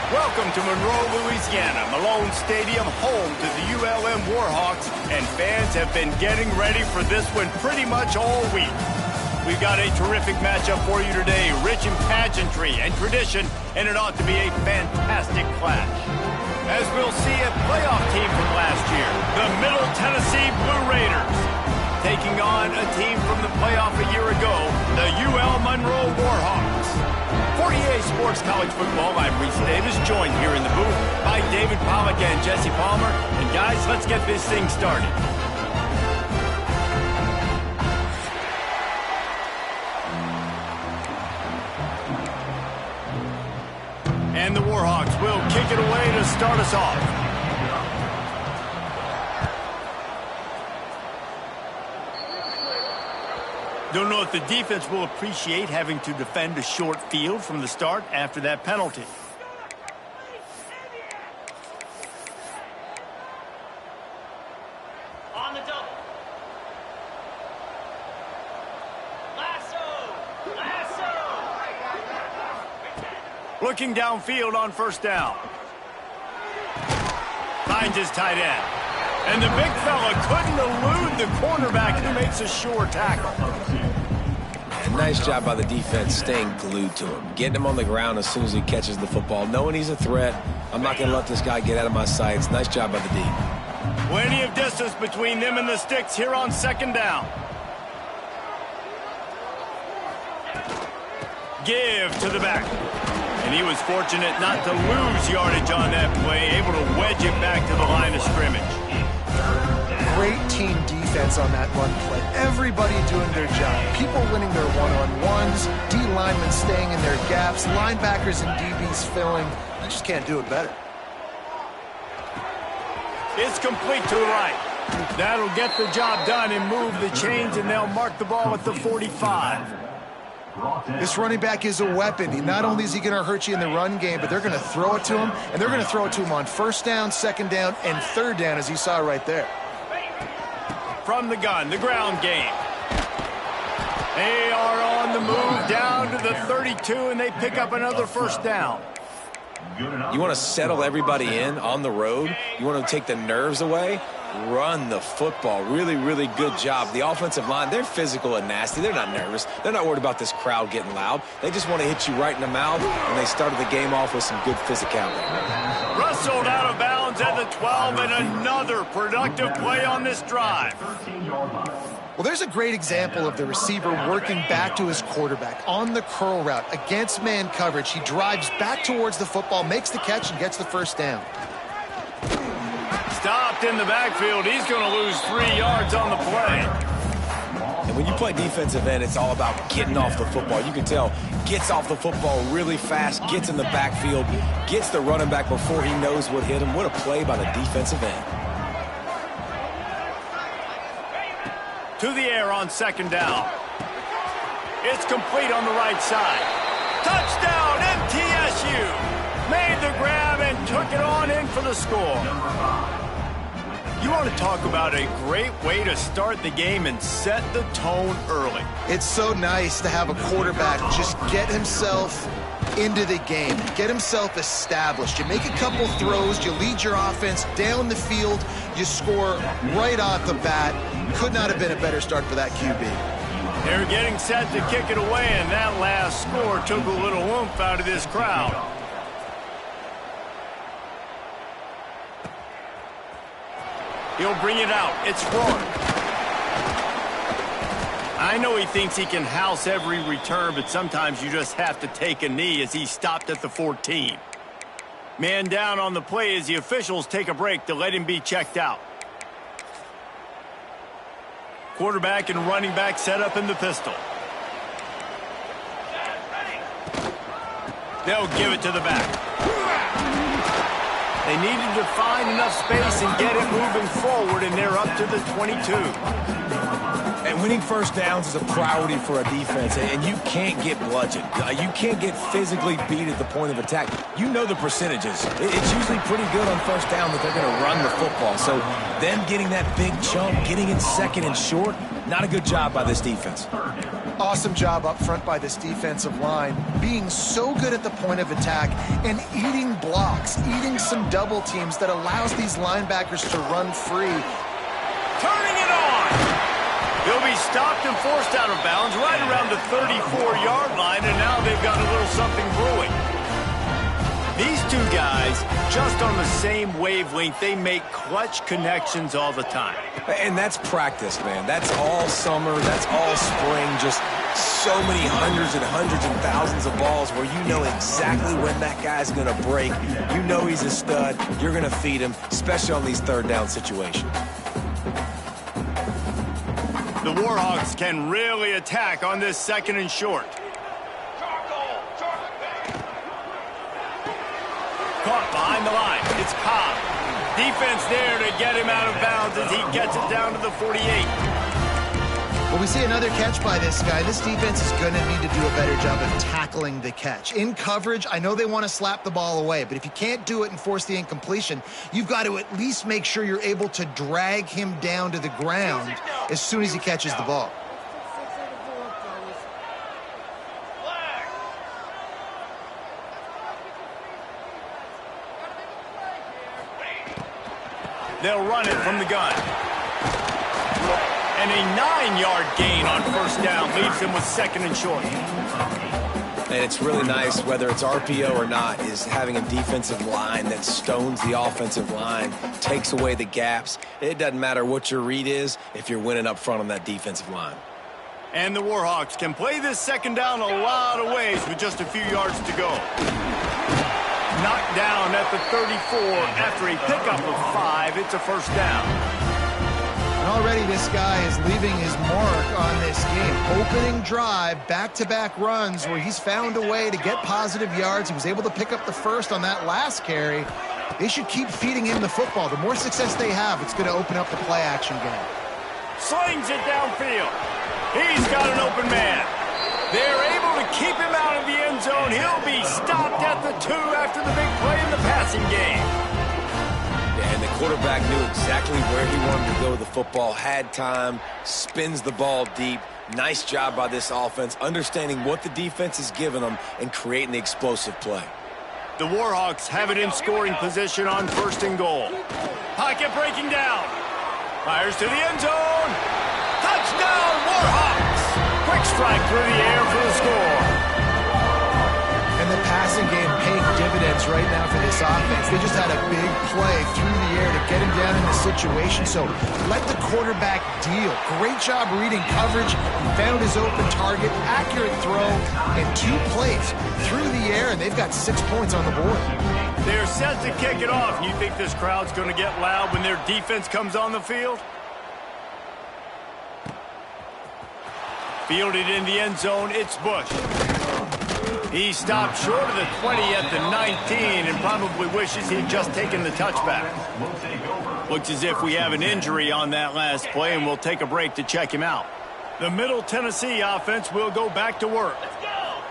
Welcome to Monroe, Louisiana, Malone Stadium, home to the ULM Warhawks, and fans have been getting ready for this one pretty much all week. We've got a terrific matchup for you today, rich in pageantry and tradition, and it ought to be a fantastic clash. As we'll see, a playoff team from last year, the Middle Tennessee Blue Raiders, taking on a team from the playoff a year ago, the UL Monroe Warhawks. For EA Sports College Football, I'm Reese Davis, joined here in the booth by David Pollack and Jesse Palmer. And guys, let's get this thing started. And the Warhawks will kick it away to start us off. Don't know if the defense will appreciate having to defend a short field from the start after that penalty. On the double. Lasso! Looking downfield on first down. Finds his tight end. And the big fella couldn't elude the cornerback who makes a sure tackle. Nice job by the defense staying glued to him, getting him on the ground as soon as he catches the football, knowing he's a threat. I'm not going to let this guy get out of my sights. Nice job by the D. Plenty of distance between them and the sticks here on second down. Give to the back. And he was fortunate not to lose yardage on that play, able to wedge it back to the line of scrimmage. Great team defense on that run play. Everybody doing their job. People winning their one-on-ones, D linemen staying in their gaps, linebackers and DBs filling. You just can't do it better. It's complete to the right. That'll get the job done and move the chains, and they'll mark the ball at the 45. This running back is a weapon. Not only is he going to hurt you in the run game, but they're going to throw it to him, and they're going to throw it to him on first down, second down, and third down, as you saw right there. From the gun, the ground game. They are on the move down to the 32, and they pick up another first down. You want to settle everybody in on the road? You want to take the nerves away? Run the football. Really, really good job. The offensive line, they're physical and nasty. They're not nervous. They're not worried about this crowd getting loud. They just want to hit you right in the mouth, and they started the game off with some good physicality. Rustled out of bounds at the 12, and another productive play on this drive. Well, there's a great example of the receiver working back to his quarterback on the curl route against man coverage. He drives back towards the football, makes the catch, and gets the first down. Stopped in the backfield. He's going to lose 3 yards on the play. And when you play defensive end, it's all about getting off the football. You can tell, gets off the football really fast, gets in the backfield, gets the running back before he knows what hit him. What a play by the defensive end. To the air on second down. It's complete on the right side. Touchdown, MTSU. Made the grab and took it on in for the score. You want to talk about a great way to start the game and set the tone early. It's so nice to have a quarterback just get himself into the game, get himself established. You make a couple throws, you lead your offense down the field, you score right off the bat. Could not have been a better start for that QB. They're getting set to kick it away, and that last score took a little oomph out of this crowd. He'll bring it out. It's Rourke. I know he thinks he can house every return, but sometimes you just have to take a knee as he stopped at the 14. Man down on the play as the officials take a break to let him be checked out. Quarterback and running back set up in the pistol. They'll give it to the back. They needed to find enough space and get it moving forward, and they're up to the 22. And winning first downs is a priority for a defense, and you can't get bludgeoned. You can't get physically beat at the point of attack. You know the percentages. It's usually pretty good on first down that they're going to run the football. So them getting that big chunk, getting in second and short, not a good job by this defense. Awesome job up front by this defensive line, being so good at the point of attack and eating blocks, eating some double teams that allows these linebackers to run free. Turning it on! He'll be stopped and forced out of bounds right around the 34-yard line, and now they've got a little something brewing. These two guys, just on the same wavelength, they make clutch connections all the time. And that's practice, man. That's all summer. That's all spring. Just so many hundreds and thousands of balls where you know exactly when that guy's going to break. You know he's a stud. You're going to feed him, especially on these third down situations. The Warhawks can really attack on this second and short. Caught behind the line. It's Cobb. Defense there to get him out of bounds as he gets it down to the 48. Well, we see another catch by this guy. This defense is going to need to do a better job of tackling the catch. In coverage, I know they want to slap the ball away, but if you can't do it and force the incompletion, you've got to at least make sure you're able to drag him down to the ground as soon as he catches the ball. They'll run it from the gun. And a 9-yard gain on first down leaves them with second and short. And it's really nice, whether it's RPO or not, is having a defensive line that stones the offensive line, takes away the gaps. It doesn't matter what your read is if you're winning up front on that defensive line. And the Warhawks can play this second down a lot of ways with just a few yards to go. Knocked down at the 34 after a pickup of 5. It's a first down. And already this guy is leaving his mark on this game. Opening drive, back-to-back runs where he's found a way to get positive yards. He was able to pick up the first on that last carry. They should keep feeding him the football. The more success they have, it's going to open up the play-action game. Slings it downfield. He's got an open man. They're able to keep him out of the end zone. He'll be stopped at the 2 after the big play in the passing game. Yeah, and the quarterback knew exactly where he wanted to go with the football, had time, spins the ball deep. Nice job by this offense, understanding what the defense is giving them and creating the explosive play. The Warhawks have it in scoring position on first and goal. Pocket breaking down. Fires to the end zone. Touchdown, Warhawks! Quick strike through the air for the score. And the passing game paying dividends right now for this offense. They just had a big play through the air to get him down in the situation. So let the quarterback deal. Great job reading coverage. He found his open target, accurate throw, and 2 plays through the air, and they've got 6 points on the board. They're set to kick it off. You think this crowd's going to get loud when their defense comes on the field? Fielded in the end zone, it's Bush. He stopped short of the 20 at the 19 and probably wishes he'd just taken the touchback. Looks as if we have an injury on that last play, and we'll take a break to check him out. The Middle Tennessee offense will go back to work.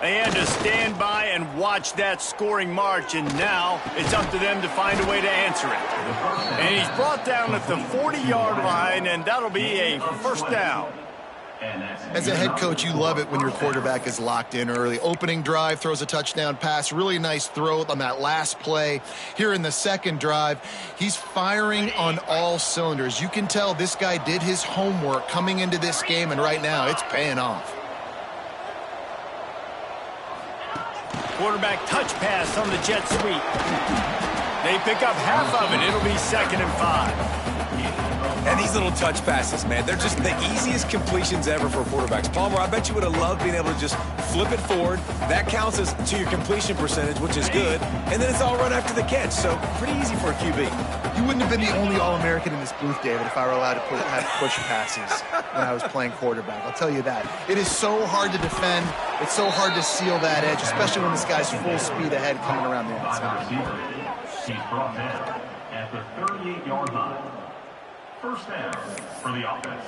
They had to stand by and watch that scoring march, and now it's up to them to find a way to answer it. And he's brought down at the 40-yard line, and that'll be a first down. As a head coach, you love it when your quarterback is locked in early. Opening drive, throws a touchdown pass. Really nice throw on that last play. Here in the second drive, he's firing on all cylinders. You can tell this guy did his homework coming into this game, and right now it's paying off. Quarterback touch pass on the jet sweep. They pick up half of it. It'll be 2nd and 5. And these little touch passes, man, they're just the easiest completions ever for quarterbacks. Palmer, I bet you would have loved being able to just flip it forward. That counts as to your completion percentage, which is good. And then it's all run after the catch, so pretty easy for a QB. You wouldn't have been the only All-American in this booth, David, if I were allowed to have push passes when I was playing quarterback. I'll tell you that. It is so hard to defend. It's so hard to seal that edge, especially when this guy's full speed ahead coming around the outside. He's brought down at the 38-yard line. First down for the offense.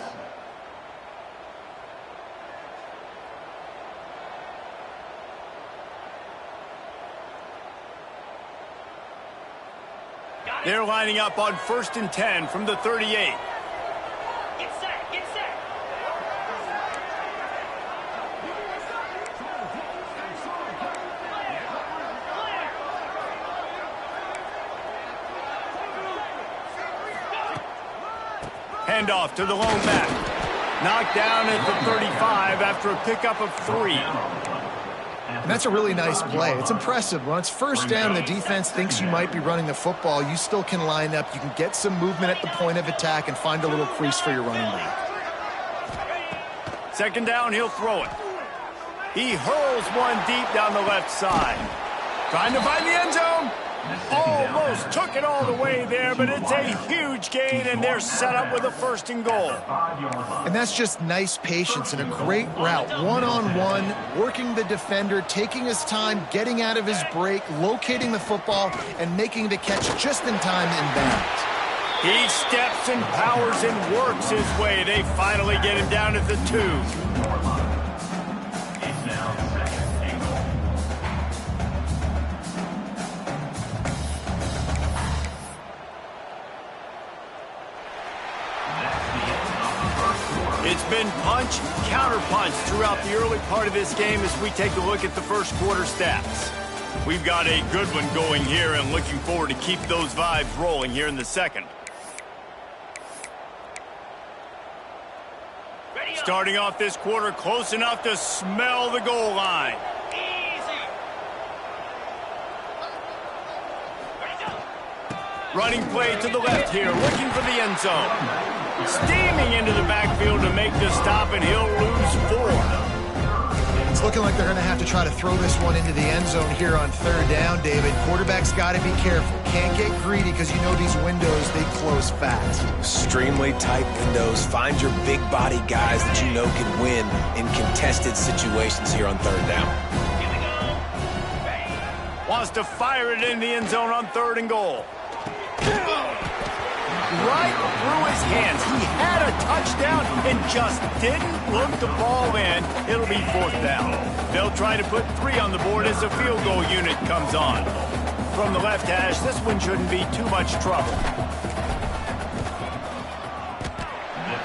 They're lining up on 1st and 10 from the 38. Get set, get set. Handoff to the lone back. Knocked down at the 35 after a pickup of 3. And that's a really nice play. It's impressive. When it's first down and the defense thinks you might be running the football, you still can line up. You can get some movement at the point of attack and find a little crease for your running back. 2nd down, he'll throw it. He hurls one deep down the left side. Trying to find the end zone. Almost took it all the way there, but it's a huge gain, and they're set up with a 1st and goal. And that's just nice patience and a great route. One-on-one, working the defender, taking his time, getting out of his break, locating the football, and making the catch just in time inbounds. He steps and powers and works his way. They finally get him down at the 2. It's been punch, counter-punch throughout the early part of this game as we take a look at the first quarter stats. We've got a good one going here and looking forward to keep those vibes rolling here in the second. Starting off this quarter close enough to smell the goal line. Easy. Running play to the left here, looking for the end zone. Steaming into the backfield to make the stop, and he'll lose 4. It's looking like they're going to have to try to throw this one into the end zone here on 3rd down, David. Quarterback's got to be careful. Can't get greedy because you know these windows, they close fast. Extremely tight windows. Find your big body guys that you know can win in contested situations here on 3rd down. Here we go. Wants to fire it in the end zone on 3rd and goal. Right through his hands. He had a touchdown and just didn't look the ball in. It'll be 4th down. They'll try to put 3 on the board as the field goal unit comes on. From the left hash, this one shouldn't be too much trouble.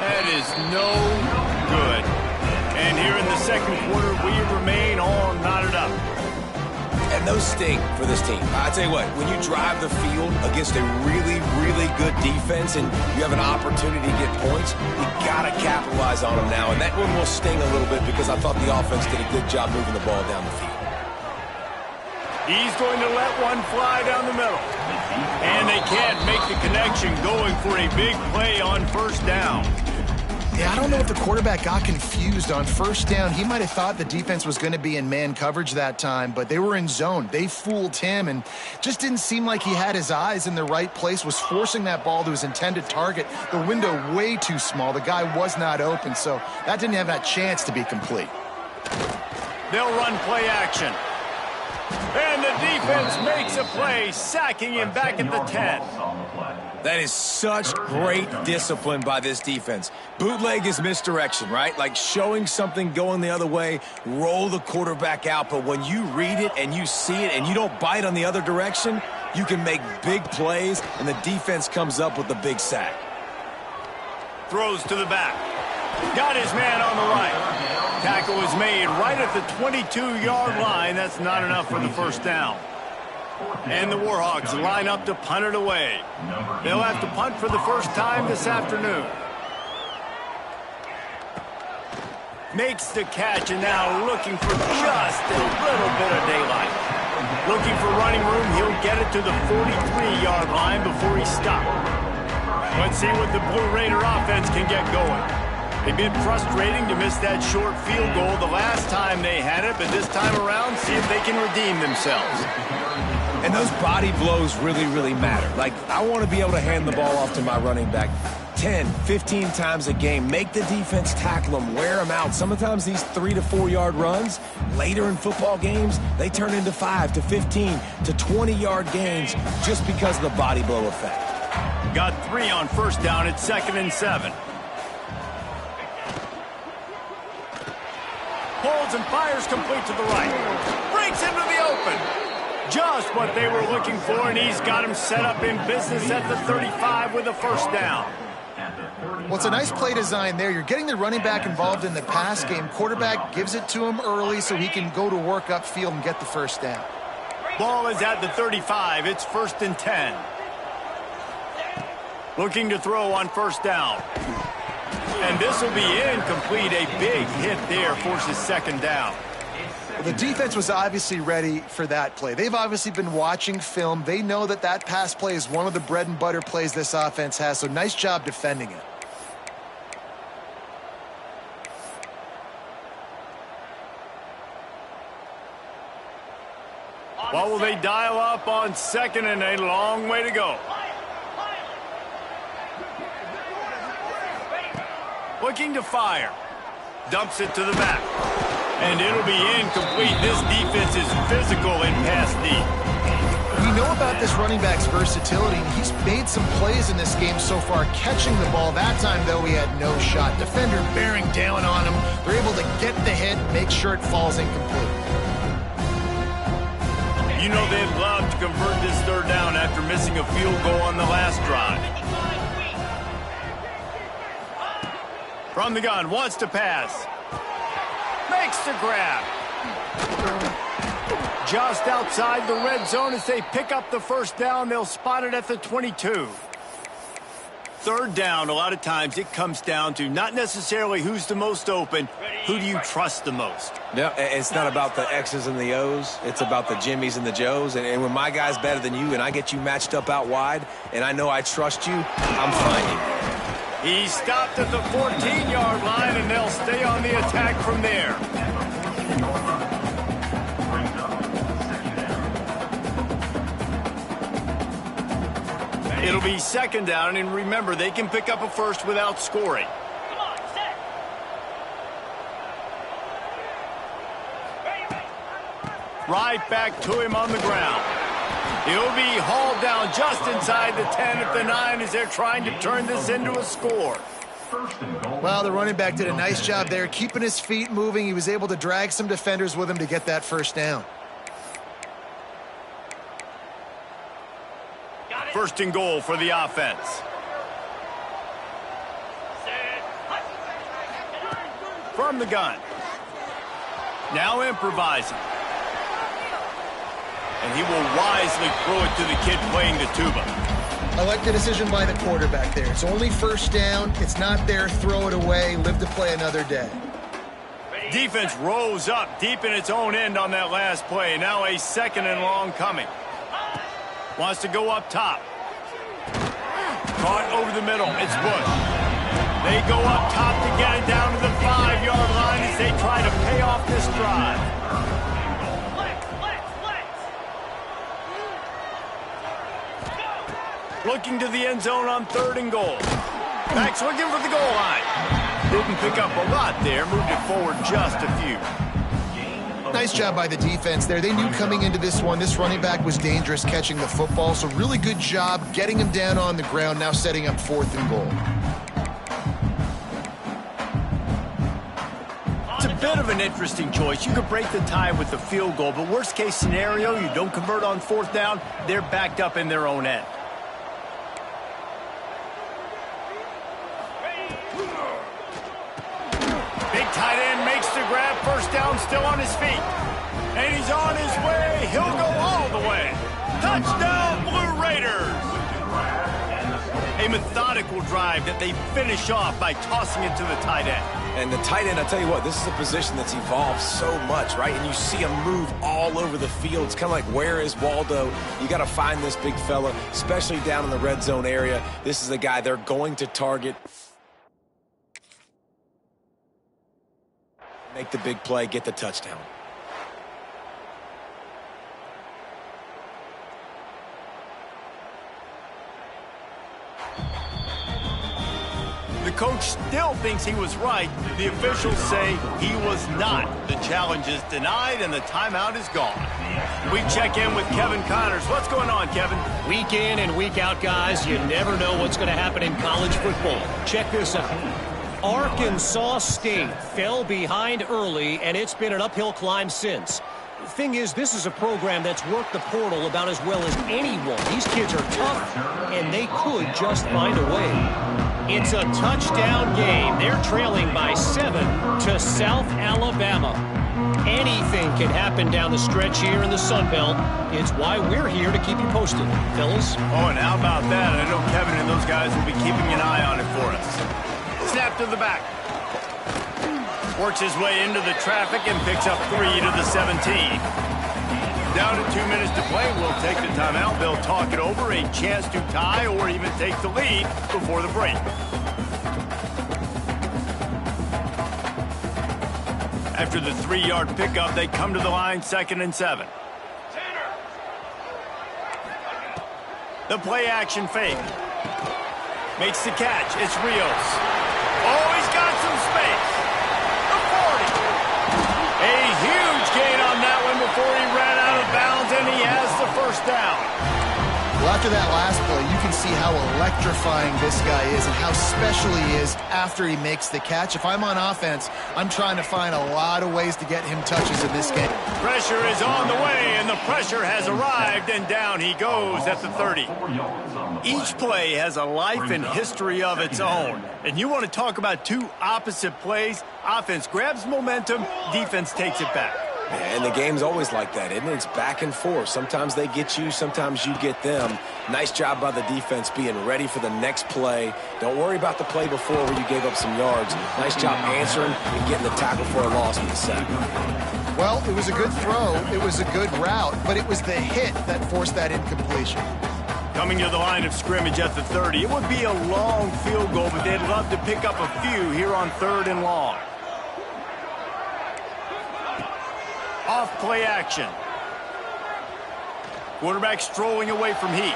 That is no good. And here in the second quarter, we remain all knotted up. And those sting for this team. I tell you what, when you drive the field against a really, really good defense and you have an opportunity to get points, you got to capitalize on them now. And that one will sting a little bit because I thought the offense did a good job moving the ball down the field. He's going to let one fly down the middle. And they can't make the connection, going for a big play on 1st down. Yeah, I don't know if the quarterback got confused on 1st down. He might have thought the defense was going to be in man coverage that time, but they were in zone. They fooled him and just didn't seem like he had his eyes in the right place, was forcing that ball to his intended target. The window way too small. The guy was not open, so that didn't have that chance to be complete. They'll run play action. And the defense makes a play, sacking him back at the 10. That is such great discipline by this defense. Bootleg is misdirection, right? Like showing something going the other way, roll the quarterback out. But when you read it and you see it and you don't bite on the other direction, you can make big plays, and the defense comes up with the big sack. Throws to the back. Got his man on the right. Tackle was made right at the 22-yard line. That's not enough for the first down. And the Warhawks line up to punt it away. They'll have to punt for the first time this afternoon. Makes the catch, and now looking for just a little bit of daylight. Looking for running room, he'll get it to the 43-yard line before he stopped. Let's see what the Blue Raider offense can get going. They've been frustrating to miss that short field goal the last time they had it, but this time around, see if they can redeem themselves. And those body blows really, really matter. Like, I want to be able to hand the ball off to my running back 10, 15 times a game. Make the defense tackle them, wear them out. Sometimes these 3 to 4 yard runs, later in football games, they turn into 5 to 15 to 20-yard gains just because of the body blow effect. Got 3 on first down at 2nd and 7. Holds and fires complete to the right. Breaks into the open. Just what they were looking for, and he's got him set up in business at the 35 with a first down. Well, it's a nice play design there. You're getting the running back involved in the pass game. Quarterback gives it to him early so he can go to work upfield and get the first down. Ball is at the 35. It's 1st and 10. Looking to throw on first down. And this will be incomplete. A big hit there forces 2nd down. The defense was obviously ready for that play. They've obviously been watching film. They know that that pass play is one of the bread and butter plays this offense has, so nice job defending it. What will they dial up on 2nd and a long way to go? Looking to fire. Dumps it to the back. And it'll be incomplete. This defense is physical in pass deep. We know about this running back's versatility, and he's made some plays in this game so far, catching the ball. That time, though, he had no shot. Defender bearing down on him. They're able to get the hit, make sure it falls incomplete. You know they'd love to convert this 3rd down after missing a field goal on the last drive. From the gun, wants to pass. Makes the grab. Just outside the red zone as they pick up the first down. They'll spot it at the 22. 3rd down, a lot of times it comes down to not necessarily who's the most open, who do you trust the most? No, it's not about the X's and the O's. It's about the Jimmys and the Joes. And when my guy's better than you and I get you matched up out wide and I know I trust you, I'm finding. He stopped at the 14-yard line, and they'll stay on the attack from there. It'll be 2nd down, and remember, they can pick up a first without scoring. Come on, set. Right back to him on the ground. He'll be hauled down just inside the 10 at the 9 as they're trying to turn this into a score. Well, the running back did a nice job there, keeping his feet moving. He was able to drag some defenders with him to get that first down. 1st and goal for the offense. From the gun. Now improvising. And he will wisely throw it to the kid playing the tuba. I like the decision by the quarterback there. It's only 1st down. It's not there. Throw it away. Live to play another day. Defense rose up deep in its own end on that last play. Now a 2nd and long coming. Wants to go up top. Caught over the middle. It's Bush. They go up top to get it down to the 5-yard line as they try to pay off this drive. Looking to the end zone on 3rd and goal. Back's looking for the goal line. Didn't pick up a lot there. Moved it forward just a few. Nice job by the defense there. They knew coming into this one, this running back was dangerous catching the football, so really good job getting him down on the ground, now setting up 4th and goal. It's a bit of an interesting choice. You could break the tie with the field goal, but worst case scenario, you don't convert on 4th down, they're backed up in their own end. Big tight end makes the grab, 1st down, still on his feet. And he's on his way. He'll go all the way. Touchdown, Blue Raiders. A methodical drive that they finish off by tossing it to the tight end. And the tight end, I tell you what, this is a position that's evolved so much, right? And you see him move all over the field. It's kind of like, where is Waldo? You got to find this big fella, especially down in the red zone area. This is the guy they're going to target. Make the big play, get the touchdown. The coach still thinks he was right. The officials say he was not. The challenge is denied and the timeout is gone. We check in with Kevin Connors. What's going on, Kevin? Week in and week out, guys, you never know what's going to happen in college football. Check this out. Arkansas State fell behind early, and it's been an uphill climb since. The thing is, this is a program that's worked the portal about as well as anyone. These kids are tough, and they could just find a way. It's a touchdown game. They're trailing by 7 to South Alabama. Anything can happen down the stretch here in the Sun Belt. It's why we're here to keep you posted, fellas. Oh, and how about that? I know Kevin and those guys will be keeping an eye on it for us. Snap to the back. Works his way into the traffic and picks up 3 to the 17. Down to 2 minutes to play. We'll take the timeout. They'll talk it over. A chance to tie or even take the lead before the break. After the 3-yard pickup, they come to the line, 2nd and 7. The play action fake. Makes the catch. It's Rios. Oh, he's got some space. The 40. A huge gain on that one before he ran out of bounds, and he has the 1st down. Well, after that last play, you can see how electrifying this guy is and how special he is after he makes the catch. If I'm on offense, I'm trying to find a lot of ways to get him touches in this game. Pressure is on the way, and the pressure has arrived, and down he goes at the 30. Each play has a life and history of its own. And you want to talk about 2 opposite plays. Offense grabs momentum, defense takes it back. And the game's always like that, isn't it? It's back and forth. Sometimes they get you, sometimes you get them. Nice job by the defense being ready for the next play. Don't worry about the play before where you gave up some yards. Nice job answering and getting the tackle for a loss with the sack. Well, it was a good throw. It was a good route, but it was the hit that forced that incompletion. Coming to the line of scrimmage at the 30. It would be a long field goal, but they'd love to pick up a few here on 3rd and long. Off play action. Quarterback strolling away from heat.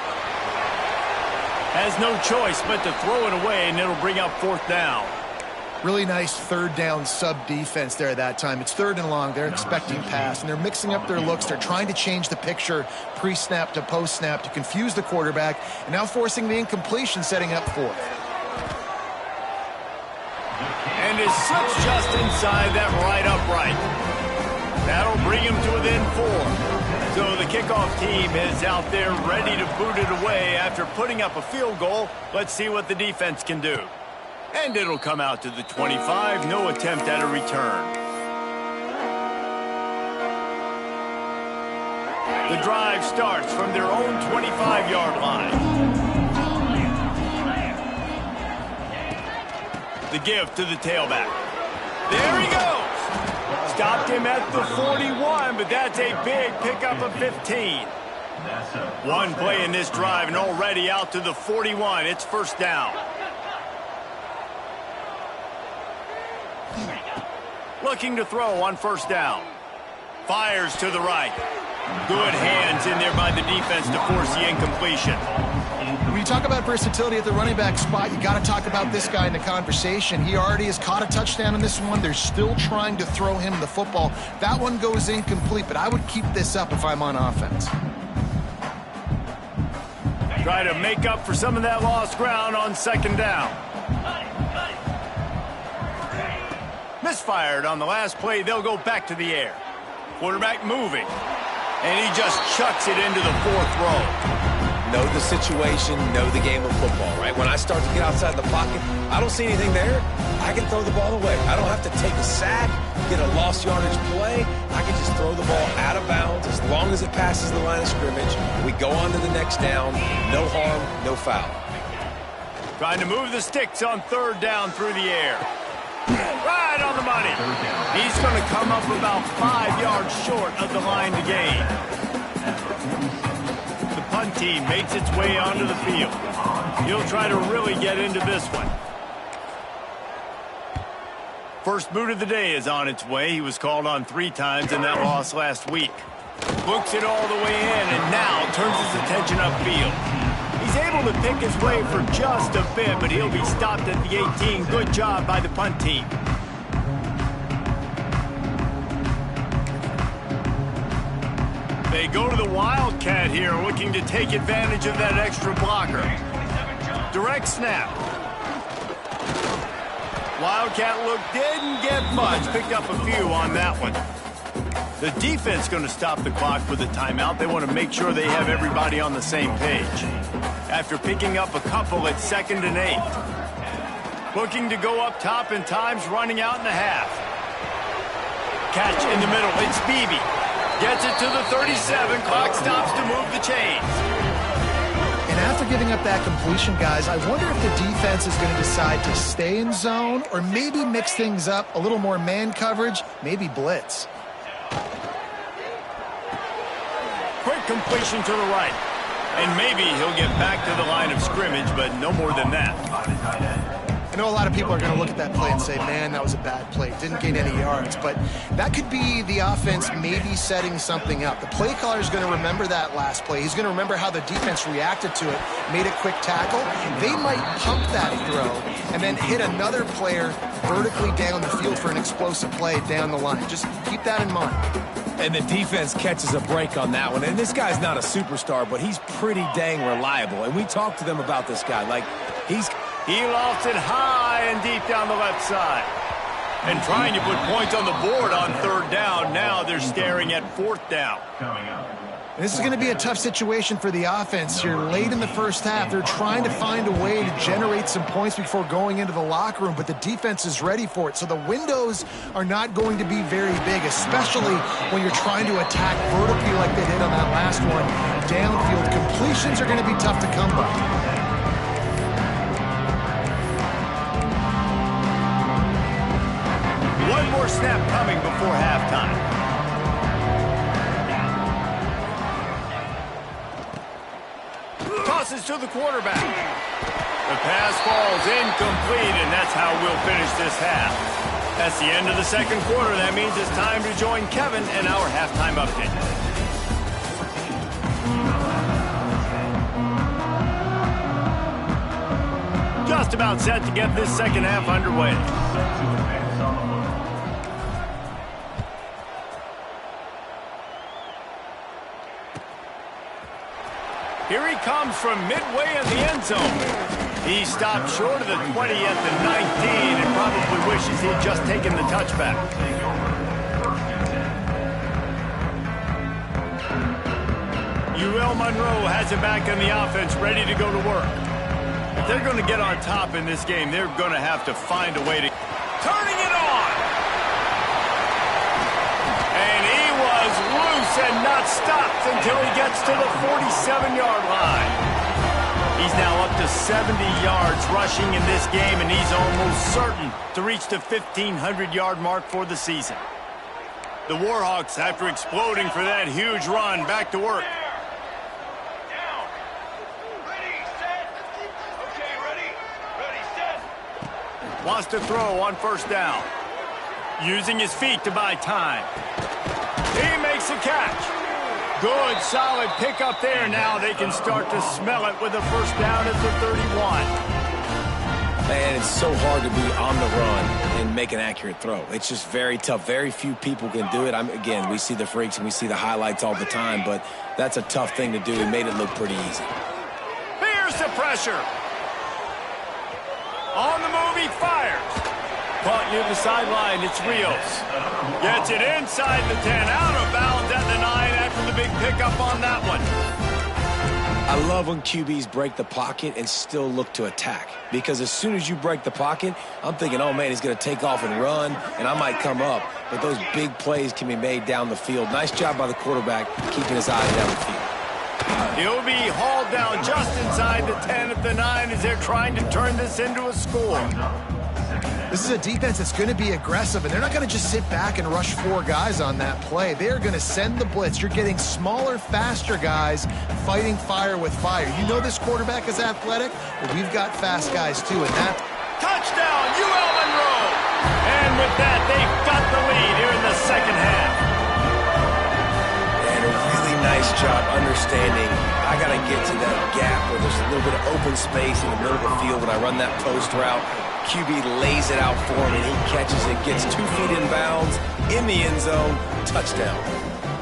Has no choice but to throw it away, and it'll bring up 4th down. Really nice 3rd down sub defense there that time. It's 3rd and long. They're expecting pass, and they're mixing up their looks. They're trying to change the picture pre-snap to post-snap to confuse the quarterback, and now forcing the incompletion, setting up 4th. And it slips just inside that right upright. That'll bring him to within 4. So the kickoff team is out there ready to boot it away after putting up a field goal. Let's see what the defense can do. And it'll come out to the 25. No attempt at a return. The drive starts from their own 25-yard line. The give to the tailback. There he goes. Stopped him at the 41, but that's a big pickup of 15. One play in this drive and already out to the 41. It's 1st down. Looking to throw on 1st down. Fires to the right. Good hands in there by the defense to force the incompletion. When you talk about versatility at the running back spot, you got to talk about this guy in the conversation. He already has caught a touchdown in this one. They're still trying to throw him the football. That one goes incomplete, but I would keep this up if I'm on offense. Try to make up for some of that lost ground on second down. Misfired on the last play. They'll go back to the air. Quarterback moving. And he just chucks it into the fourth row. Know the situation, know the game of football, right? When I start to get outside the pocket, I don't see anything there, I can throw the ball away. I don't have to take a sack, get a lost yardage play. I can just throw the ball out of bounds as long as it passes the line of scrimmage. We go on to the next down. No harm, no foul. Trying to move the sticks on third down through the air. Right on the money. He's going to come up about 5 yards short of the line to gain. The punt team makes its way onto the field. He'll try to really get into this one. First boot of the day is on its way. He was called on 3 times in that loss last week. Books it all the way in and now turns his attention upfield. He's able to pick his way for just a bit, but he'll be stopped at the 18. Good job by the punt team. They go to the Wildcat here, looking to take advantage of that extra blocker. Direct snap. Wildcat look didn't get much. Picked up a few on that one. The defense going to stop the clock with a timeout. They want to make sure they have everybody on the same page. After picking up a couple at 2nd and 8. Looking to go up top in times, running out in the half. Catch in the middle. It's Beebe. Gets it to the 37. Clock stops to move the chains. And after giving up that completion, guys, I wonder if the defense is going to decide to stay in zone or maybe mix things up, a little more man coverage, maybe blitz. Quick completion to the right. And maybe he'll get back to the line of scrimmage, but no more than that. I know a lot of people are going to look at that play and say, man, that was a bad play. Didn't gain any yards. But that could be the offense maybe setting something up. The play caller is going to remember that last play. He's going to remember how the defense reacted to it, made a quick tackle. They might pump that throw and then hit another player vertically down the field for an explosive play down the line. Just keep that in mind. And the defense catches a break on that one. And this guy's not a superstar, but he's pretty dang reliable. And we talked to them about this guy. Like, He lofts it high and deep down the left side. And trying to put points on the board on 3rd down. Now they're staring at 4th down. This is going to be a tough situation for the offense here. Late in the first half, they're trying to find a way to generate some points before going into the locker room, but the defense is ready for it. So the windows are not going to be very big, especially when you're trying to attack vertically like they did on that last one. Downfield completions are going to be tough to come by. One more snap coming before halftime. Tosses to the quarterback. The pass falls incomplete, and that's how we'll finish this half. That's the end of the 2nd quarter. That means it's time to join Kevin and our halftime update. Just about set to get this 2nd half underway. Here he comes from midway in the end zone. He stopped short of the 20 at the 19 and probably wishes he'd just taken the touchback. UL Monroe has it back on the offense, ready to go to work. If they're going to get on top in this game, they're going to have to find a way to... Turning it on! And he was loose and not stopped until he gets to the 47-yard line. He's now up to 70 yards rushing in this game, and he's almost certain to reach the 1,500-yard mark for the season. The Warhawks, after exploding for that huge run, back to work. Down. Ready, set. Okay, ready, set. Wants to throw on 1st down. Using his feet to buy time. He makes a catch. Good, solid pickup there. Now they can start to smell it with a first down at the 31. Man, it's so hard to be on the run and make an accurate throw. It's just very tough. Very few people can do it. Again, we see the freaks and we see the highlights all the time, but that's a tough thing to do. He made it look pretty easy. Here's the pressure. On the move, he fires. Caught near the sideline, it's Rios. Gets it inside the 10, out of bounds at the 9 after the big pickup on that one. I love when QBs break the pocket and still look to attack. Because as soon as you break the pocket, I'm thinking, oh, man, he's going to take off and run, and I might come up. But those big plays can be made down the field. Nice job by the quarterback keeping his eyes down the field. He'll be hauled down just inside the 10 at the 9 as they're trying to turn this into a score. This is a defense that's going to be aggressive, and they're not going to just sit back and rush 4 guys on that play. They're going to send the blitz. You're getting smaller, faster guys fighting fire with fire. You know this quarterback is athletic, but we've got fast guys too, and that... Touchdown, UL Monroe! And with that, they've got the lead here in the second half. And a really nice job understanding I got to get to that gap where there's a little bit of open space in the middle of the field when I run that post route. QB lays it out for him, and he catches it, gets 2 feet in bounds, in the end zone, touchdown.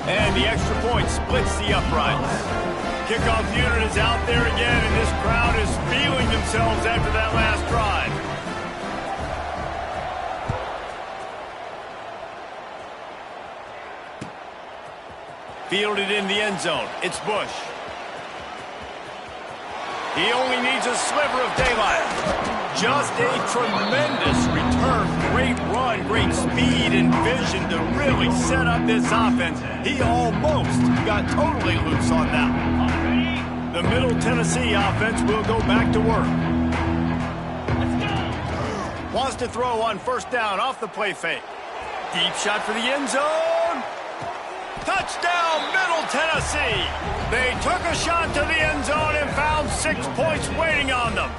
And the extra point splits the uprights. Kickoff unit is out there again, and this crowd is feeling themselves after that last drive. Fielded in the end zone. It's Bush. He only needs a sliver of daylight. Just a tremendous return. Great run, great speed and vision to really set up this offense. He almost got totally loose on that one. The Middle Tennessee offense will go back to work. Wants to throw on first down off the play fake. Deep shot for the end zone. Touchdown, Middle Tennessee. They took a shot to the end zone and found 6 points waiting on them.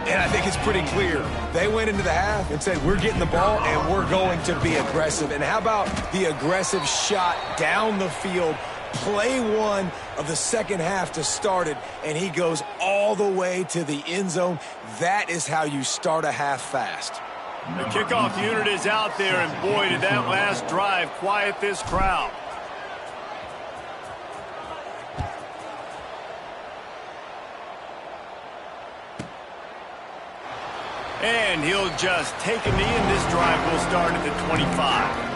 And I think it's pretty clear. They went into the half and said, we're getting the ball and we're going to be aggressive. And how about the aggressive shot down the field? Play 1 of the second half to start it, and he goes all the way to the end zone. That is how you start a half fast. The kickoff unit is out there, and boy, did that last drive quiet this crowd. And he'll just take a knee, and this drive will start at the 25.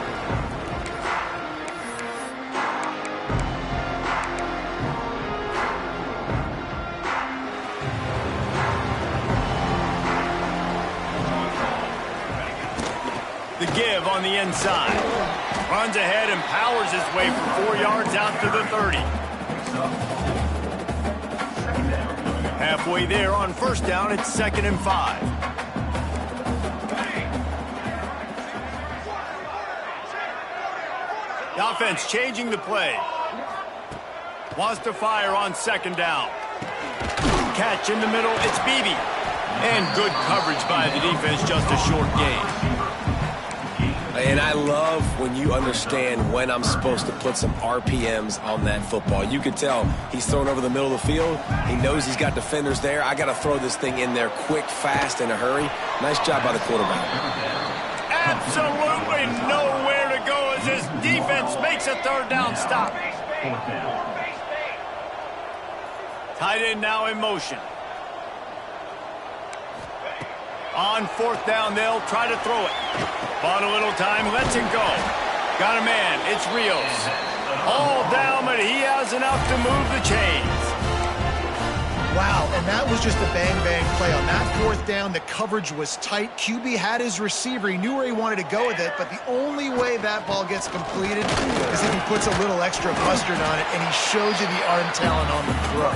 The give on the inside. Runs ahead and powers his way for 4 yards out to the 30. Halfway there on first down, it's 2nd and 5. The offense changing the play. Wants to fire on 2nd down. Catch in the middle, it's Beebe. And good coverage by the defense, just a short gain. And I love when you understand when I'm supposed to put some RPMs on that football. You can tell he's thrown over the middle of the field. He knows he's got defenders there. I got to throw this thing in there quick, fast, in a hurry. Nice job by the quarterback. Absolutely nowhere to go as this defense makes a 3rd down stop. Tight end now in motion. On 4th down, they'll try to throw it. Bought a little time, lets it go. Got a man, it's Rios. All down, but he has enough to move the chains. Wow, and that was just a bang-bang play. On that 4th down, the coverage was tight. QB had his receiver. He knew where he wanted to go with it, but the only way that ball gets completed is if he puts a little extra mustard on it, and he shows you the arm talent on the throw.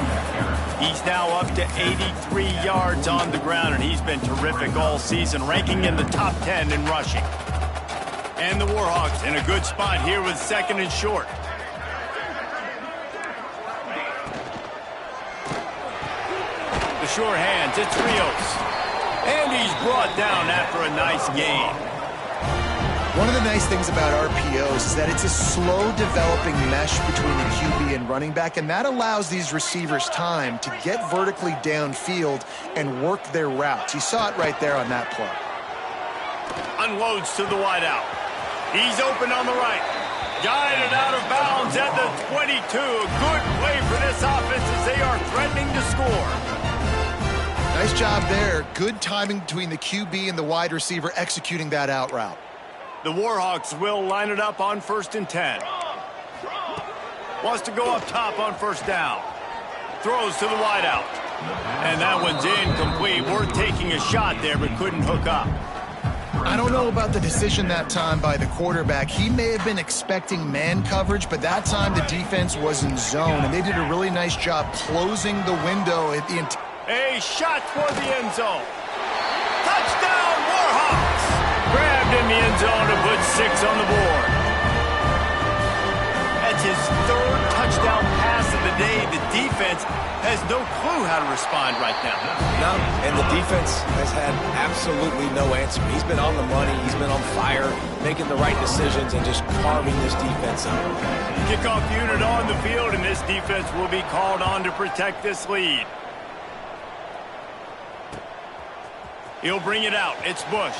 He's now up to 83 yards on the ground, and he's been terrific all season, ranking in the top 10 in rushing. And the Warhawks in a good spot here with 2nd and short. The sure hands, it's Rios. And he's brought down after a nice gain. One of the nice things about RPOs is that it's a slow developing mesh between the QB and running back, and that allows these receivers time to get vertically downfield and work their routes. You saw it right there on that play. Unloads to the wideout. He's open on the right. Guided out of bounds at the 22. A good play for this offense as they are threatening to score. Nice job there. Good timing between the QB and the wide receiver executing that out route. The Warhawks will line it up on 1st and 10. Wants to go up top on 1st down. Throws to the wideout. And that one's incomplete. Worth taking a shot there, but couldn't hook up. I don't know about the decision that time by the quarterback. He may have been expecting man coverage, but that time the defense was in zone, and they did a really nice job closing the window at the end. A shot for the end zone. Touchdown, Warhawks! Grabbed in the end zone to put 6 on the board. That's his 3rd touchdown pass of the day. The defense has no clue how to respond right now. No, and the defense has had absolutely no answer. He's been on the money. He's been on fire, making the right decisions and just carving this defense up. Kickoff unit on the field, and this defense will be called on to protect this lead. He'll bring it out. It's Bush.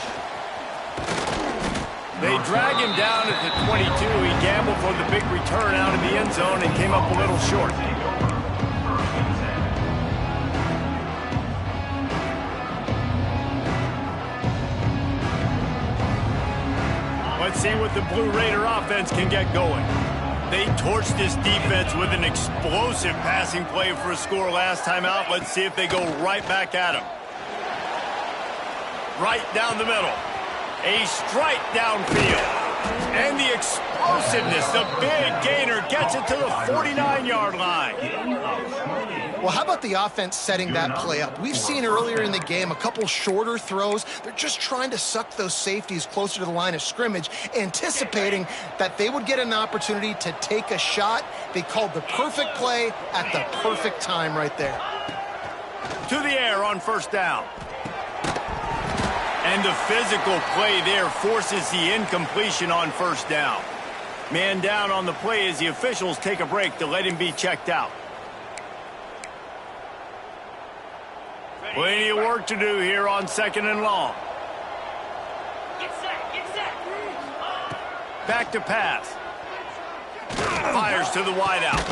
They drag him down at the 22. He gambled for the big return out of the end zone and came up a little short. Let's see what the Blue Raider offense can get going. They torched this defense with an explosive passing play for a score last time out. Let's see if they go right back at him. Right down the middle. A strike downfield. And the explosiveness, the big gainer gets it to the 49-yard line. Well, how about the offense setting that play up? We've seen earlier in the game a couple shorter throws. They're just trying to suck those safeties closer to the line of scrimmage, anticipating that they would get an opportunity to take a shot. They called the perfect play at the perfect time right there. To the air on 1st down. And the physical play there forces the incompletion on 1st down. Man down on the play as the officials take a break to let him be checked out. Plenty of work to do here on 2nd and long. Get set. Back to pass. Fires to the wideout.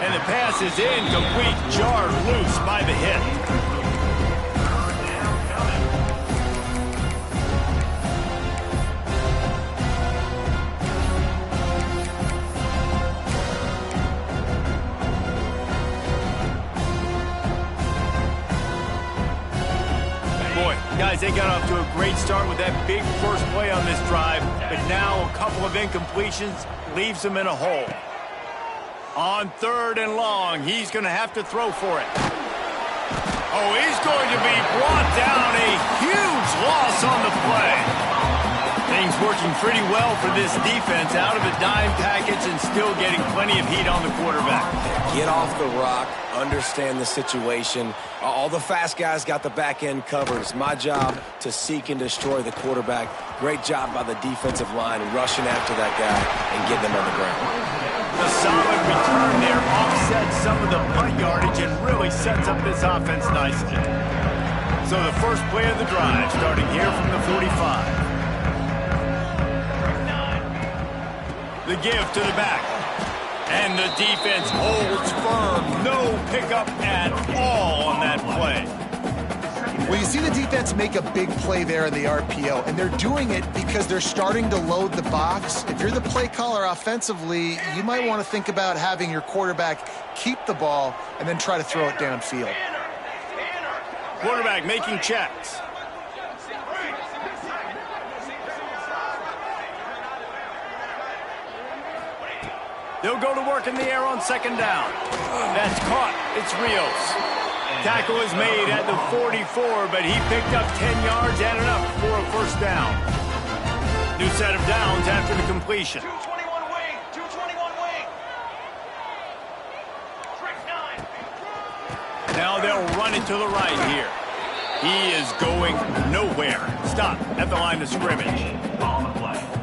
And the pass is incomplete, jarred loose by the hit. Guys, they got off to a great start with that big first play on this drive, but now a couple of incompletions leaves them in a hole. On 3rd and long, he's going to have to throw for it. Oh, he's going to be brought down. A huge loss on the play. Things working pretty well for this defense, out of a dime package and still getting plenty of heat on the quarterback. Get off the rock, understand the situation. All the fast guys got the back end covered. It's my job to seek and destroy the quarterback. Great job by the defensive line rushing after that guy and getting him on the ground. The solid return there offsets some of the punt yardage and really sets up this offense nicely. So the first play of the drive starting here from the 45. The give to the back. And the defense holds firm. No pickup at all on that play. Well, you see the defense make a big play there in the RPO, and they're doing it because they're starting to load the box. If you're the play caller offensively, you might want to think about having your quarterback keep the ball and then try to throw it downfield. Quarterback making checks. They'll go to work in the air on 2nd down. That's caught. It's Rios. Tackle is made at the 44, but he picked up 10 yards and enough for a 1st down. New set of downs after the completion. 221 wing. 221 wing. Trick 9. Now they'll run it to the right here. He is going nowhere. Stop at the line of scrimmage.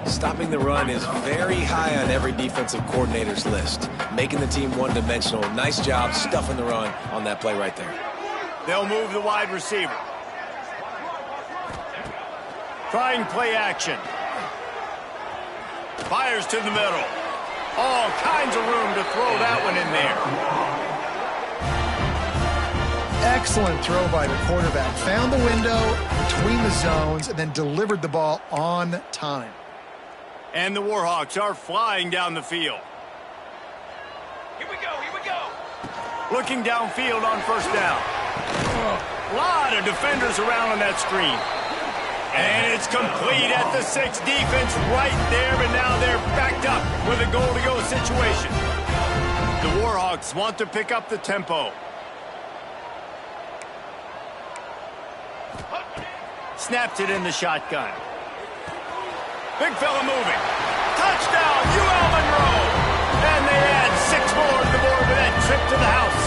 Stopping the run is very high on every defensive coordinator's list. Making the team one-dimensional. Nice job stuffing the run on that play right there. They'll move the wide receiver. Trying play action. Fires to the middle. All kinds of room to throw that one in there. Excellent throw by the quarterback. Found the window between the zones and then delivered the ball on time. And the Warhawks are flying down the field. Here we go, here we go. Looking downfield on first down. A lot of defenders around on that screen. And it's complete at the 6. Defense right there, but now they're backed up with a goal-to-go situation. The Warhawks want to pick up the tempo. Snaps it in the shotgun. Big fella moving. Touchdown, UL Monroe! And they add 6 more to the board with that trip to the house.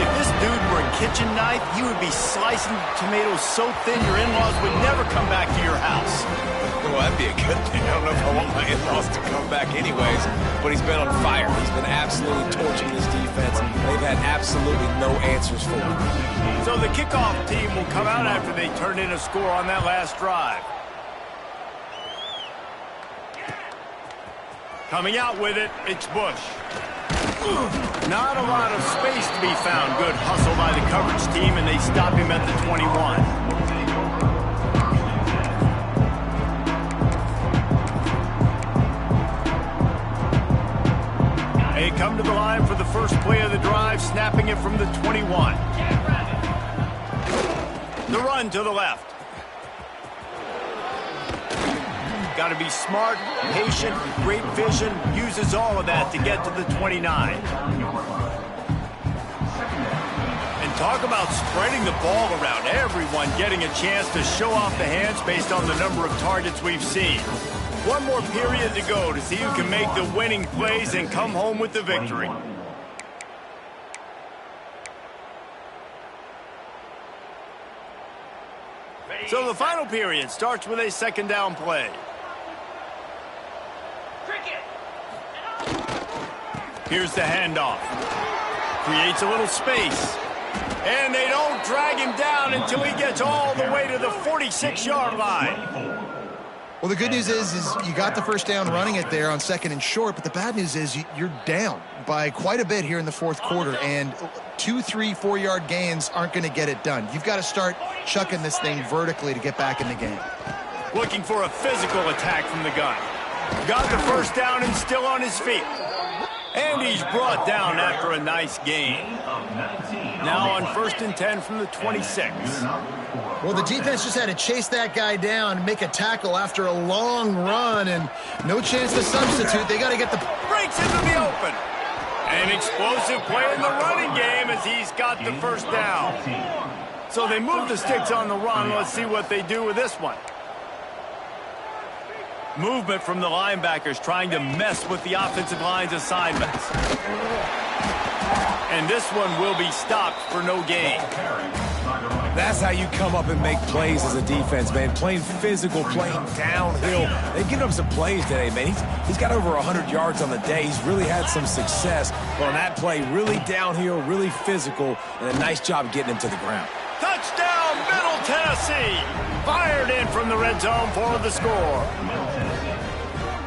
If this dude were a kitchen knife, he would be slicing tomatoes so thin your in-laws would never come back to your house. Well, that'd be a good thing. I don't know if I want my in-laws to come back anyways, but he's been on fire. He's been absolutely torching this defense. They've had absolutely no answers for him. So the kickoff team will come out after they turn in a score on that last drive. Coming out with it, it's Bush. Not a lot of space to be found. Good hustle by the coverage team, and they stop him at the 21. They come to the line for the first play of the drive, snapping it from the 21. The run to the left. Got to be smart, patient, great vision, uses all of that to get to the 29. And talk about spreading the ball around. Everyone getting a chance to show off the hands based on the number of targets we've seen. One more period to go to see who can make the winning plays and come home with the victory. So the final period starts with a second down play. Here's the handoff. Creates a little space. And they don't drag him down until he gets all the way to the 46-yard line. Well, the good news is you got the first down running it there on second and short, but the bad news is you're down by quite a bit here in the fourth quarter, and 2, 3, 4-yard gains aren't going to get it done. You've got to start chucking this thing vertically to get back in the game. Looking for a physical attack from the gun. Got the first down and still on his feet. And he's brought down after a nice gain. Now on 1st and 10 from the 26. Well, the defense just had to chase that guy down and make a tackle after a long run, and no chance to substitute. They got to get the... Breaks into the open. An explosive play in the running game as he's got the first down. So they move the sticks on the run. Let's see what they do with this one. Movement from the linebackers trying to mess with the offensive line's assignments. And this one will be stopped for no gain. That's how you come up and make plays as a defense, man. Playing physical, playing downhill. They've given up some plays today, man. He's got over 100 yards on the day. He's really had some success. But on that play, really downhill, really physical, and a nice job getting him to the ground. Touchdown, Middle Tennessee! Fired in from the red zone for the score.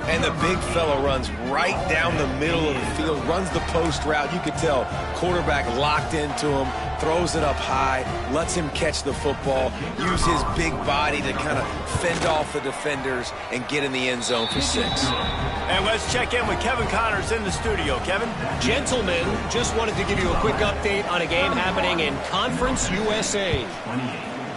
And the big fella runs right down the middle of the field, runs the post route. You could tell quarterback locked into him, throws it up high, lets him catch the football, use his big body to kind of fend off the defenders and get in the end zone for 6. And let's check in with Kevin Connors in the studio. Kevin? Gentlemen, just wanted to give you a quick update on a game happening in Conference USA.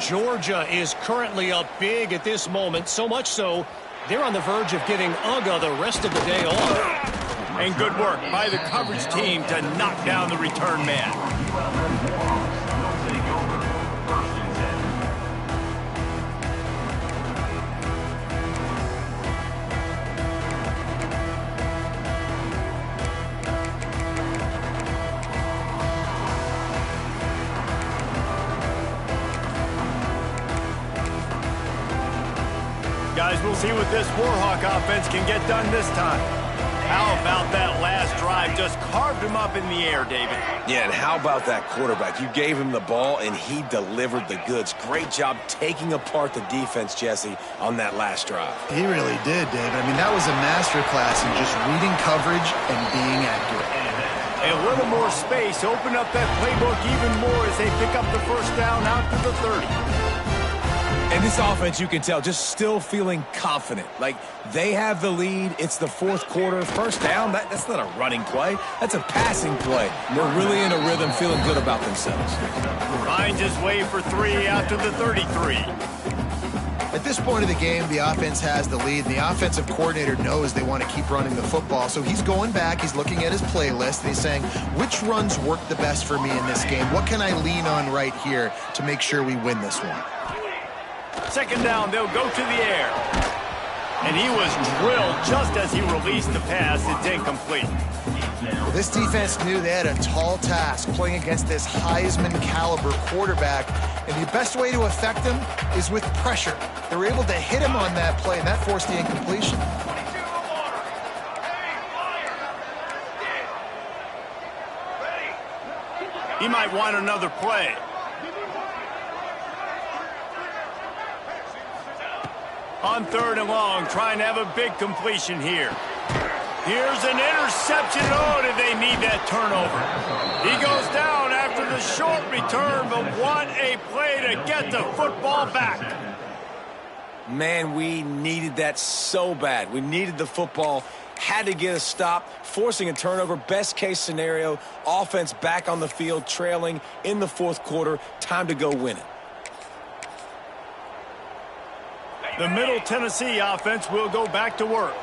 Georgia is currently up big at this moment, so much so they're on the verge of giving UGA the rest of the day off. And good work by the coverage team to knock down the return man. Guys, we'll see what this Warhawk offense can get done this time. How about that last drive? Just carved him up in the air, David. Yeah, and how about that quarterback? You gave him the ball, and he delivered the goods. Great job taking apart the defense, Jesse, on that last drive. He really did, David. I mean, that was a masterclass in just reading coverage and being accurate. A little more space, open up that playbook even more as they pick up the first down out to the 30. And this offense, you can tell, just still feeling confident. Like, they have the lead. It's the fourth quarter. First down, that's not a running play. That's a passing play. They're really in a rhythm, feeling good about themselves. Finds his way for 3 out to the 33. At this point of the game, the offense has the lead, and the offensive coordinator knows they want to keep running the football. So he's going back, he's looking at his playlist, and he's saying, which runs work the best for me in this game? What can I lean on right here to make sure we win this one? Second down, they'll go to the air. And he was drilled just as he released the pass. It's incomplete. Well, this defense knew they had a tall task playing against this Heisman caliber quarterback, and the best way to affect him is with pressure. They were able to hit him on that play, and that forced the incompletion. He might want another play. On 3rd and long, trying to have a big completion here. Here's an interception. Oh, did they need that turnover? He goes down after the short return, but what a play to get the football back. Man, we needed that so bad. We needed the football, had to get a stop, forcing a turnover. Best case scenario, offense back on the field, trailing in the fourth quarter. Time to go win it. The Middle Tennessee offense will go back to work.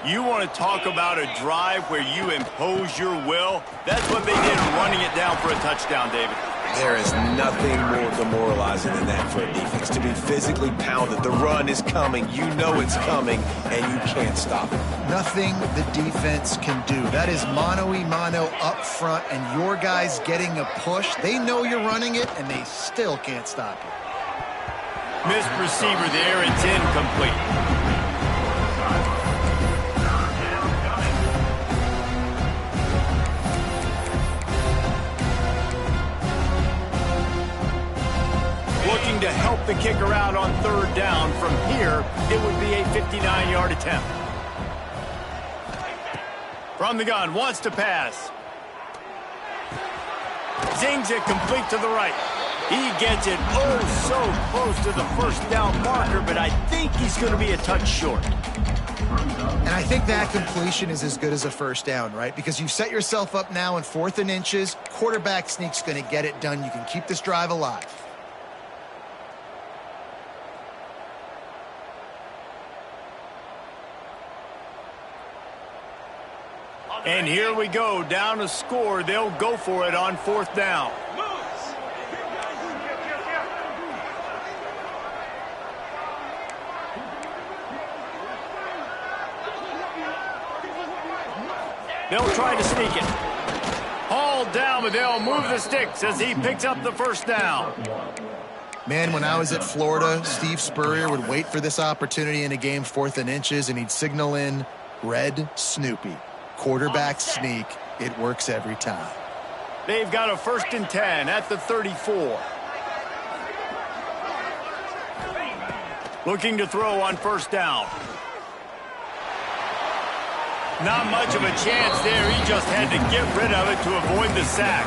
You want to talk about a drive where you impose your will? That's what they did, running it down for a touchdown, David. There is nothing more demoralizing than that for a defense, to be physically pounded. The run is coming. You know it's coming, and you can't stop it. Nothing the defense can do. That is mano-a-mano up front, and your guys getting a push. They know you're running it, and they still can't stop you. Missed receiver there. It's incomplete. Looking to help the kicker out on 3rd down. From here, it would be a 59-yard attempt. From the gun, wants to pass. Zings it complete to the right. He gets it so close to the first down marker, but I think he's going to be a touch short. And I think that completion is as good as a first down, right? Because you've set yourself up now in 4th and inches. Quarterback sneak's going to get it done. You can keep this drive alive. And here we go, down a score. They'll go for it on 4th down. They'll try to sneak it. Hauled down, but they'll move the sticks as he picks up the first down. Man, when I was at Florida, Steve Spurrier would wait for this opportunity in a game 4th and inches, and he'd signal in Red Snoopy. Quarterback sneak. It works every time. They've got a 1st and 10 at the 34. Looking to throw on 1st down. Not much of a chance there. He just had to get rid of it to avoid the sack.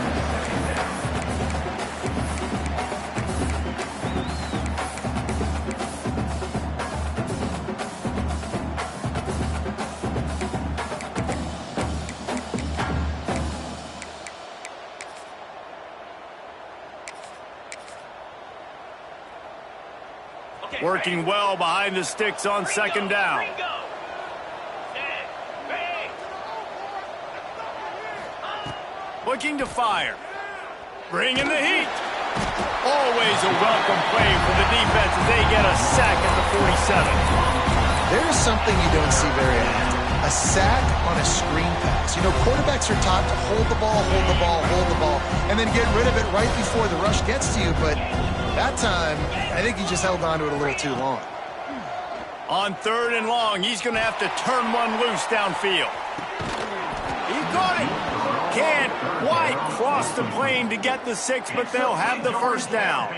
Working well behind the sticks on 2nd down. Looking to fire. Bringing the heat. Always a welcome play for the defense as they get a sack at the 47. There's something you don't see very often. A sack on a screen pass. You know, quarterbacks are taught to hold the ball, and then get rid of it right before the rush gets to you. But that time, I think he just held on to it a little too long. On 3rd and long, he's going to have to turn one loose downfield. He got it. Can't quite cross the plane to get the 6, but they'll have the first down.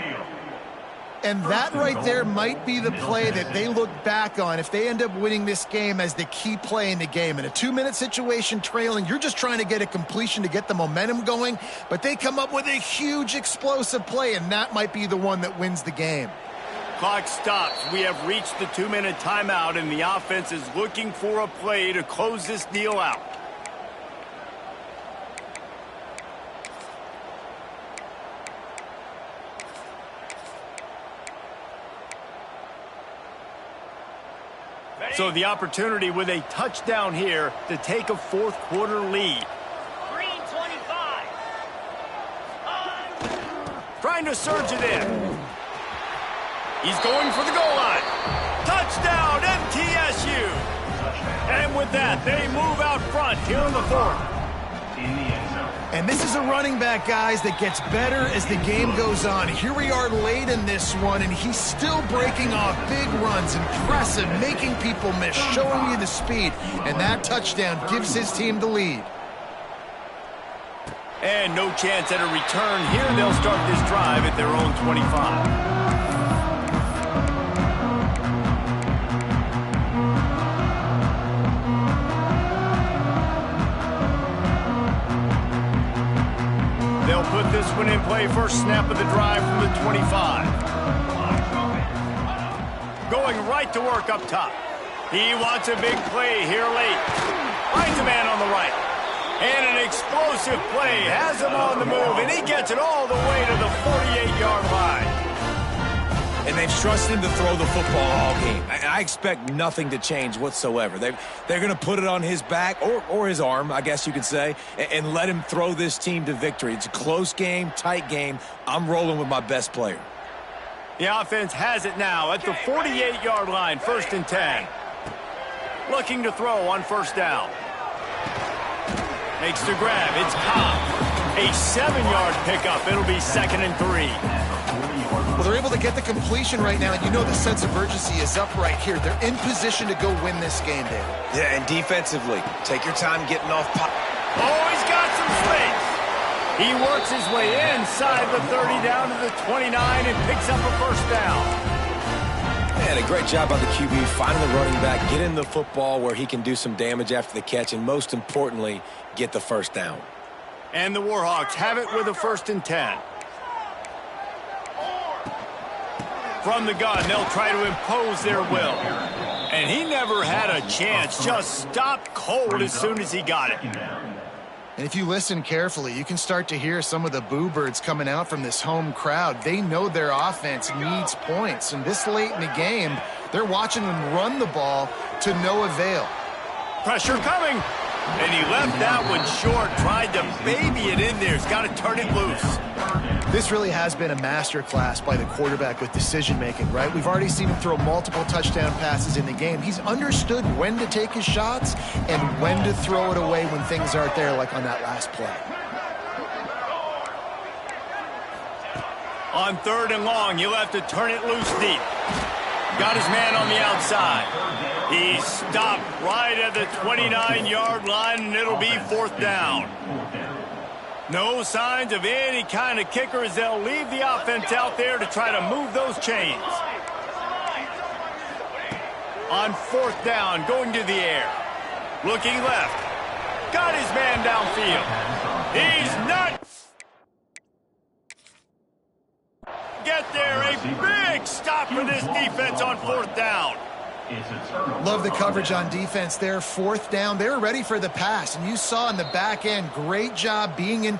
And that right there might be the play that they look back on if they end up winning this game as the key play in the game. In a 2-minute situation trailing, you're just trying to get a completion to get the momentum going, but they come up with a huge explosive play, and that might be the one that wins the game. Clock stops. We have reached the 2-minute timeout, and the offense is looking for a play to close this deal out. So the opportunity with a touchdown here to take a 4th quarter lead. Green 25. Trying to surge it in. He's going for the goal line. Touchdown, MTSU. And with that, they move out front here in the 4th. And this is a running back, guys, that gets better as the game goes on. Here we are late in this one, and he's still breaking off big runs. Impressive, making people miss, showing you the speed. And that touchdown gives his team the lead. And no chance at a return here. They'll start this drive at their own 25. They'll put this one in play. First snap of the drive from the 25. Going right to work up top. He wants a big play here late. Finds a man on the right. And an explosive play. Has him on the move, and he gets it all the way to the 48-yard line. And they've trusted him to throw the football all game. I expect nothing to change whatsoever. They're going to put it on his back, or his arm, I guess you could say, and let him throw this team to victory. It's a close game, tight game. I'm rolling with my best player. The offense has it now at the 48-yard line, 1st and 10. Looking to throw on 1st down. Makes the grab. It's Cobb. A 7-yard pickup. It'll be 2nd and 3. Well, they're able to get the completion right now, and you know the sense of urgency is up right here. They're in position to go win this game, David. Yeah, and defensively, take your time getting off. Oh, he's got some space. He works his way inside the 30 down to the 29 and picks up a 1st down. Man, a great job by the QB finding the running back, getting the football where he can do some damage after the catch, and most importantly, get the 1st down. And the Warhawks have it with a 1st and 10. From the gun, they'll try to impose their will. And he never had a chance, just stopped cold as soon as he got it. And if you listen carefully, you can start to hear some of the boo birds coming out from this home crowd. They know their offense needs points. And this late in the game, they're watching them run the ball to no avail. Pressure coming. And he left that one short, tried to baby it in there. He's got to turn it loose. This really has been a masterclass by the quarterback with decision-making, right? We've already seen him throw multiple touchdown passes in the game. He's understood when to take his shots and when to throw it away when things aren't there, like on that last play. On 3rd and long, he'll have to turn it loose deep. Got his man on the outside. He stopped right at the 29-yard line, and it'll be 4th down. No signs of any kind of kicker as they'll leave the offense out there to try to move those chains. On 4th down, going to the air. Looking left. Got his man downfield. He's not. Get there. A big stop for this defense on 4th down. Love the coverage on defense there. 4th down. They were ready for the pass, and you saw in the back end, great job being in